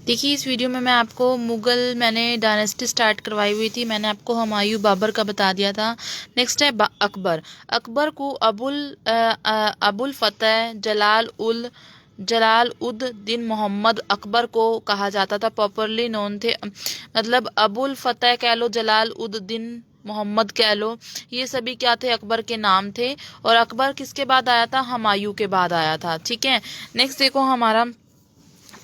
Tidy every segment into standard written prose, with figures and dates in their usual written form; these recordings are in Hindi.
देखिए इस वीडियो में मैं आपको मुग़ल मैंने डायनेस्टी स्टार्ट करवाई हुई थी। मैंने आपको हुमायूं बाबर का बता दिया था। नेक्स्ट है अकबर। अकबर को अबुल फ़तह जलाल उद दिन मोहम्मद अकबर को कहा जाता था। प्रॉपरली नोन थे, मतलब अबुल फ़तह कह लो, जलाल उद दिन मोहम्मद कह लो, ये सभी क्या थे? अकबर के नाम थे। और अकबर किसके बाद आया था? हुमायूं के बाद आया था। ठीक है। नेक्स्ट देखो हमारा,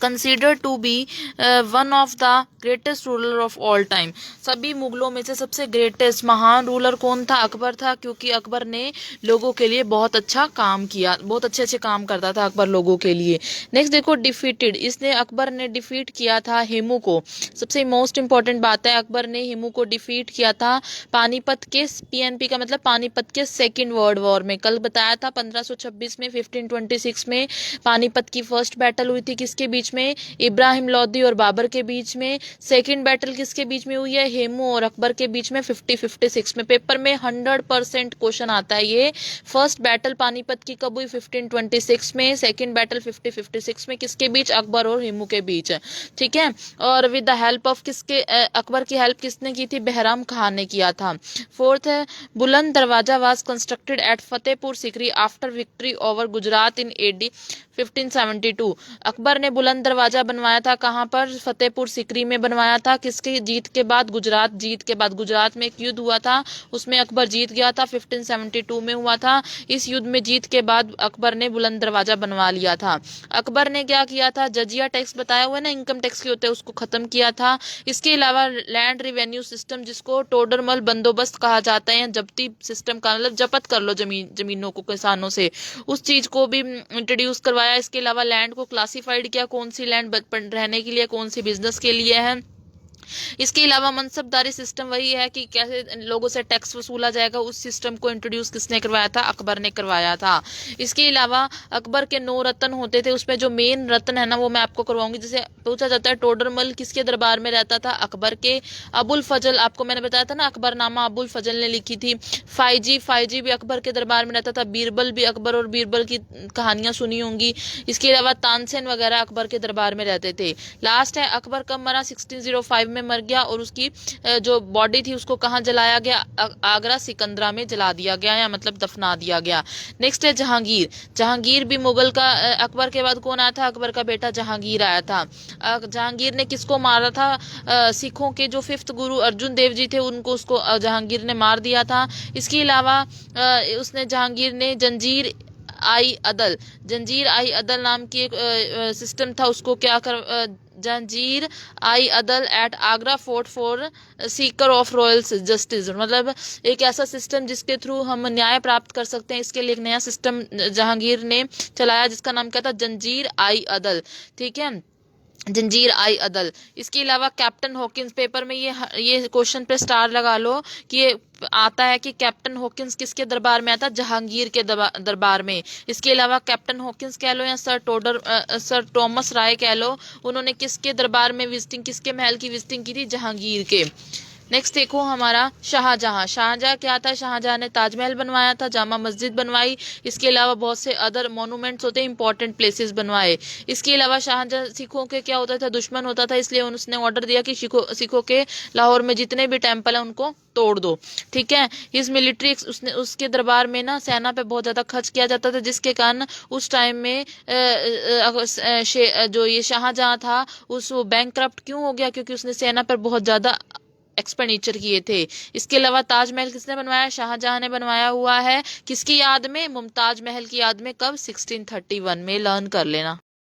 consider to be one of the greatest ruler of all time. सभी मुगलों में से सबसे ग्रेटेस्ट महान रूलर कौन था? अकबर था, क्योंकि अकबर ने लोगों के लिए बहुत अच्छा काम किया, बहुत अच्छे अच्छे काम करता था अकबर लोगों के लिए। नेक्स्ट देखो, डिफीटेड, इसने अकबर ने डिफीट किया था हिमू को। सबसे मोस्ट इंपॉर्टेंट बात है, अकबर ने हिमू को डिफीट किया था पानीपत के, पीएनपी का मतलब पानीपत के सेकेंड वर्ल्ड वॉर में। कल बताया था 1526 में, 1526 में पानीपत की फर्स्ट बैटल हुई थी। किसके बीच में? इब्राहिम लोदी और बाबर के बीच में। सेकंड बैटल किसके बीच में हुई है? हेमू और अकबर के बीच में 50-56 में। पेपर में 100% क्वेश्चन आता है ये। फर्स्ट बैटल पानीपत की कब हुई? 1526 में। सेकंड बैटल 50-56 में। किसके बीच? अकबर और हेमू के बीच। ठीक है। और विद द हेल्प ऑफ किसके? अकबर की हेल्प किसने की थी? बहराम खान ने किया था। फोर्थ है, बुलंद दरवाजा was constructed at Fatehpur Sikri after victory over Gujarat in AD 1572। Akbar ने बुलंद दरवाजा बनवाया था कहाँ पर? फतेहपुर सिकरी में बनवाया था। किसकी जीत के बाद? गुजरात जीत के बाद। गुजरात में एक युद्ध हुआ था, उसमें अकबर जीत गया था, 1572 में हुआ था। इस युद्ध में जीत के बाद अकबर ने बुलंद दरवाजा बनवा लिया था। अकबर ने क्या किया था? जजिया टैक्स बताया हुआ है ना, इनकम टैक्स के होते हैं, उसको खत्म किया था। इसके अलावा लैंड रिवेन्यू सिस्टम, जिसको टोडरमल बंदोबस्त कहा जाता है, जब्ती सिस्टम का मतलब जब्त कर लो जमीनों को किसानों से, उस चीज को भी इंट्रोड्यूस करवाया। इसके अलावा लैंड को क्लासिफाइड किया, कौन सी लैंड रहने के लिए, कौन सी बिजनेस के लिए है। इसके अलावा मनसबदारी सिस्टम, वही है कि कैसे लोगों से टैक्स वसूला जाएगा, उस सिस्टम को इंट्रोड्यूस किसने करवाया था? अकबर ने करवाया था। इसके अलावा अकबर के 9 रत्न होते थे, उसमें जो मेन रत्न है ना वो मैं आपको करवाऊंगी। जैसे पूछा जाता है टोडरमल किसके दरबार में रहता था? अकबर के। अबुल फजल, आपको मैंने बताया था ना अकबरनामा अबुल फजल ने लिखी थी। फाइजी भी अकबर के दरबार में रहता था। बीरबल भी, अकबर और बीरबल की कहानियां सुनी होंगी। इसके अलावा तानसेन वगैरह अकबर के दरबार में रहते थे। लास्ट है, अकबर कब मरा? 1605 में मर गया। और उसकी जो बॉडी थी उसको कहाँ जलाया गया? आगरा सिकंदरा में जला दिया गया, या मतलब दफना दिया गया। नेक्स्ट है जहांगीर। जहांगीर भी मुगल का, अकबर के बाद कौन आया था? अकबर का बेटा जहांगीर आया था। जहांगीर ने किसको मारा था? सिखों के जो 5th गुरु अर्जुन देव जी थे उनको, उसको जहांगीर ने मार दिया था। इसके अलावा उसने जहांगीर ने जंजीर आई अदल नाम की एक सिस्टम था, उसको क्या कर जंजीर आई अदल at Agra fort for seeker of royal justice, मतलब एक ऐसा सिस्टम जिसके थ्रू हम न्याय प्राप्त कर सकते हैं। इसके लिए एक नया सिस्टम जहांगीर ने चलाया, जिसका नाम क्या था? जंजीर आई अदल। ठीक है, जंजीर आई अदल। इसके अलावा कैप्टन हॉकिंस, पेपर में ये क्वेश्चन पे स्टार लगा लो कि ये आता है कि कैप्टन हॉकिंस किसके दरबार में आता? जहांगीर के दरबार में। इसके अलावा कैप्टन हॉकिंस कह लो या सर टॉमस राय कह लो, उन्होंने किसके दरबार में विजिटिंग, किसके महल की विजिटिंग की थी? जहांगीर के। नेक्स्ट देखो हमारा शाहजहां क्या था? शाहजहां ने ताजमहल बनवाया था, जामा मस्जिद बनवाई। इसके अलावा बहुत से अदर मॉन्यूमेंट्स होते हैं, इंपॉर्टेंट प्लेसेस बनवाए। इसके अलावा शाहजहां सिखों के क्या होता था? दुश्मन होता था, इसलिए उसने ऑर्डर दिया कि सिखों के लाहौर में जितने भी टेम्पल है उनको तोड़ दो। ठीक है। इस मिलिट्री उसने, उसके दरबार में ना सेना पे बहुत ज्यादा खर्च किया जाता था, जिसके कारण उस टाइम में जो ये शाहजहां था उस बैंक क्यों हो गया? क्योंकि उसने सेना पर बहुत ज्यादा एक्सपेंडिचर किए थे। इसके अलावा ताजमहल किसने बनवाया? शाहजहां ने बनवाया हुआ है। किसकी याद में? मुमताज महल की याद में। कब? 1631 में। लर्न कर लेना।